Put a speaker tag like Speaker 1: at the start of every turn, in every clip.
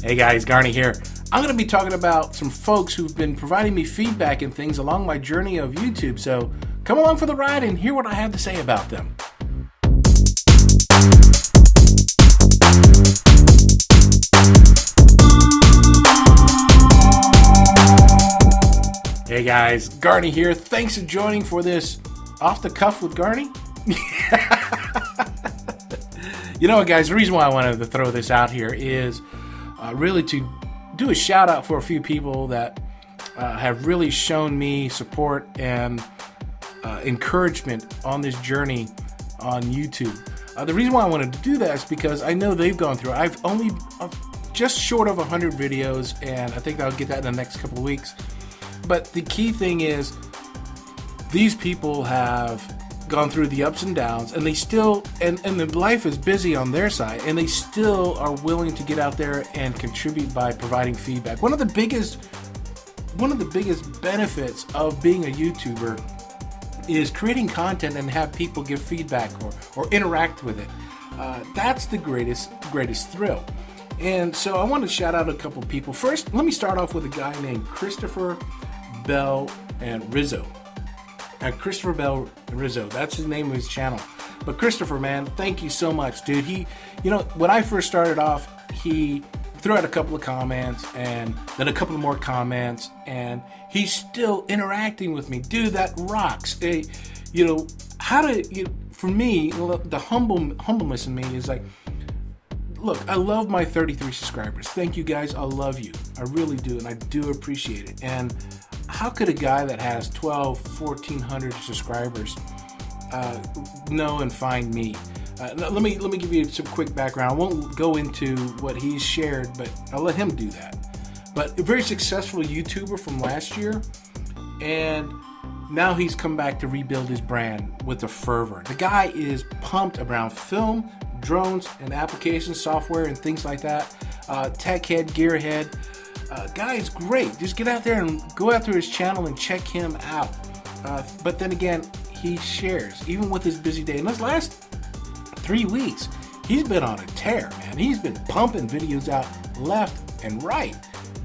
Speaker 1: Hey guys, Garney here. I'm going to be talking about some folks who've been providing me feedback and things along my journey of YouTube, so come along for the ride and hear what I have to say about them. Hey guys, Garney here. Thanks for joining for this Off the Cuff with Garney. You know what, guys, the reason why I wanted to throw this out here is really to do a shout out for a few people that have really shown me support and encouragement on this journey on YouTube. The reason why I wanted to do that is because I know they've gone through it. I've only just short of 100 videos, and I think I'll get that in the next couple of weeks. But the key thing is these people have gone through the ups and downs, and they still and the life is busy on their side, and they still are willing to get out there and contribute by providing feedback. One of the biggest benefits of being a YouTuber is creating content and have people give feedback or interact with it. That's the greatest thrill. And so I want to shout out a couple people. First, let me start off with a guy named Christopher Bell and Rizzo. Christopher Bell Rizzo, that's his name of his channel. But Christopher, man, thank you so much, dude. When I first started off, he threw out a couple of comments and then a couple of more comments, and he's still interacting with me. Dude, that rocks. For me, the humbleness in me is like, look, I love my 33 subscribers. Thank you guys. I love you. I really do, and I do appreciate it. And how could a guy that has 1,400 subscribers know and find me? Let me give you some quick background. I won't go into what he's shared, but I'll let him do that. But a very successful YouTuber from last year, and now he's come back to rebuild his brand with a fervor. The guy is pumped around film, drones, and application software and things like that. Tech head, gear head. Guy's great. Just get out there and go out to his channel and check him out. But then again, he shares, even with his busy day. In those last 3 weeks, he's been on a tear, man. He's been pumping videos out left and right.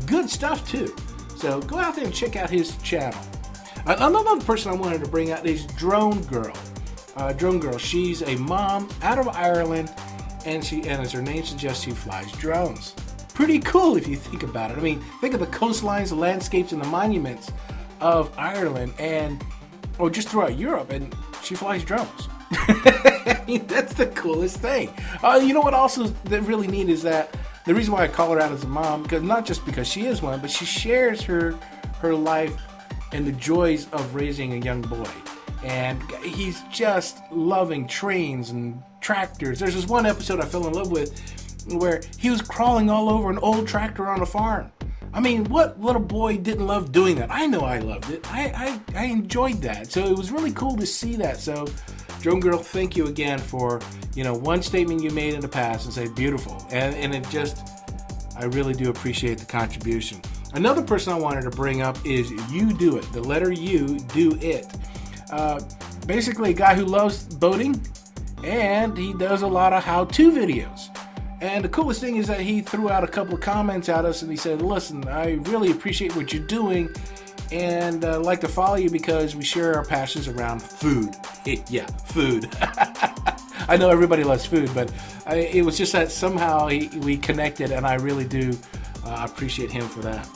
Speaker 1: Good stuff, too. So go out there and check out his channel. Another person I wanted to bring out is DroneGirl. DroneGirl, she's a mom out of Ireland, and as her name suggests, she flies drones. Pretty cool if you think about it. I mean, think of the coastlines, the landscapes, and the monuments of Ireland, or just throughout Europe, and she flies drones. I mean, that's the coolest thing. You know what also that really neat is that the reason why I call her out as a mom, because not just because she is one, but she shares her life and the joys of raising a young boy. And he's just loving trains and tractors. There's this one episode I fell in love with where he was crawling all over an old tractor on a farm. I mean, what little boy didn't love doing that? I know I loved it. I enjoyed that. So it was really cool to see that. So, DroneGirl, thank you again for, one statement you made in the past and say beautiful. And it just, I really do appreciate the contribution. Another person I wanted to bring up is You Do It. The letter U, do it. Basically a guy who loves boating, and he does a lot of how-to videos. And the coolest thing is that he threw out a couple of comments at us, and he said, listen, I really appreciate what you're doing, and I'd like to follow you because we share our passions around food. Yeah, food. I know everybody loves food, but it was just that somehow we connected, and I really do appreciate him for that.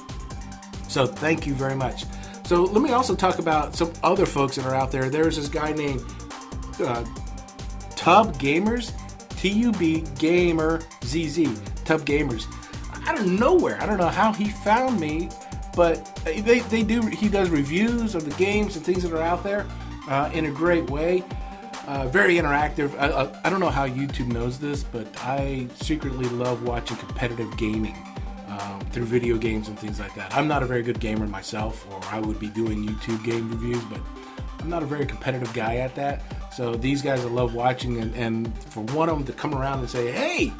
Speaker 1: So thank you very much. So let me also talk about some other folks that are out there. There's this guy named TubeGamerzz. TubeGamerzz, TubeGamerzz. Out of nowhere, I don't know how he found me, but he does reviews of the games and things that are out there in a great way. Very interactive. I don't know how YouTube knows this, but I secretly love watching competitive gaming through video games and things like that. I'm not a very good gamer myself, or I would be doing YouTube game reviews, but I'm not a very competitive guy at that. So these guys I love watching, and for one of them to come around and say, hey,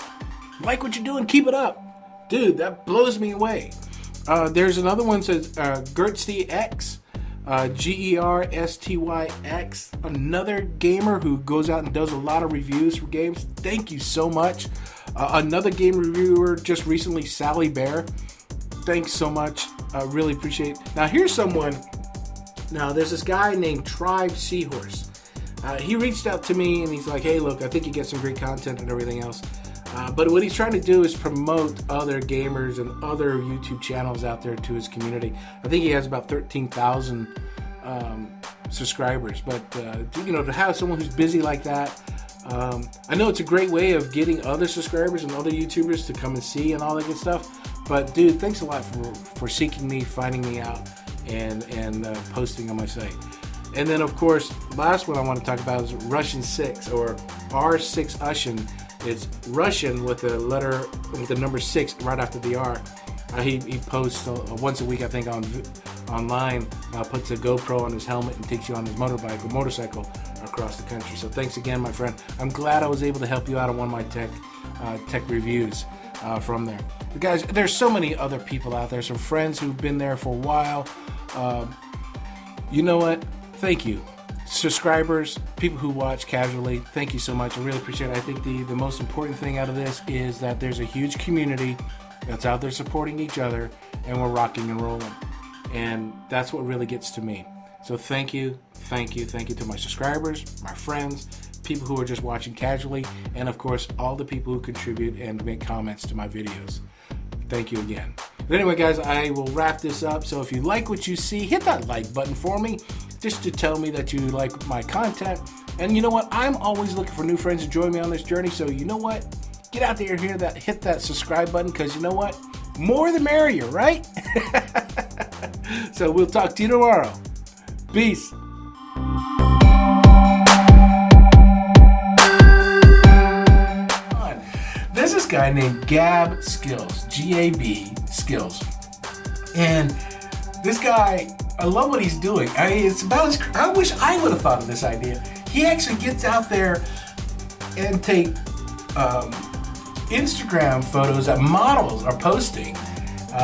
Speaker 1: like what you're doing, keep it up. Dude, that blows me away. There's another one that says GerStyx, GerStyx, another gamer who goes out and does a lot of reviews for games. Thank you so much. Another game reviewer just recently, Sally Bear. Thanks so much. I really appreciate it. Now here's someone. Now there's this guy named Tribe Seahorse. He reached out to me and he's like, hey, look, I think you get some great content and everything else. But what he's trying to do is promote other gamers and other YouTube channels out there to his community. I think he has about 13,000 subscribers. But, you know, to have someone who's busy like that, I know it's a great way of getting other subscribers and other YouTubers to come and see and all that good stuff. But, dude, thanks a lot for seeking me, finding me out, and posting on my site. And then, of course, last one I want to talk about is RussianSix, or R6 Russian. It's Russian with the number 6 right after the R. He posts once a week, I think, online. Puts a GoPro on his helmet and takes you on his motorbike or motorcycle across the country. So thanks again, my friend. I'm glad I was able to help you out on one of my tech reviews from there. But guys, there's so many other people out there. Some friends who've been there for a while. You know what? Thank you. Subscribers, people who watch casually, thank you so much. I really appreciate it. I think the most important thing out of this is that there's a huge community that's out there supporting each other, and we're rocking and rolling. And that's what really gets to me. So thank you to my subscribers, my friends, people who are just watching casually, and of course all the people who contribute and make comments to my videos. Thank you again. But anyway, guys, I will wrap this up. So if you like what you see, hit that like button for me, just to tell me that you like my content. And you know what? I'm always looking for new friends to join me on this journey. So you know what? Get out there and hit that subscribe button, because you know what? More the merrier, right? So we'll talk to you tomorrow. Peace. There's this guy named GABSkills, GABSkills, and this guy, I love what he's doing. I wish I would have thought of this idea. He actually gets out there and take Instagram photos that models are posting,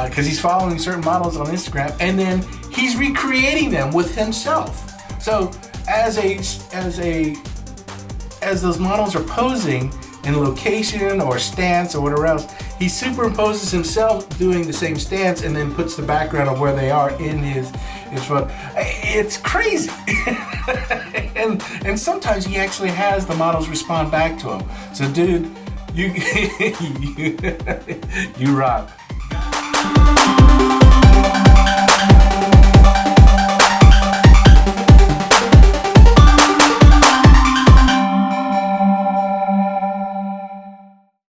Speaker 1: because he's following certain models on Instagram, and then he's recreating them with himself. So as those models are posing in location or stance or whatever else, he superimposes himself doing the same stance and then puts the background of where they are in his photo. It's crazy. and sometimes he actually has the models respond back to him. So dude, you rock.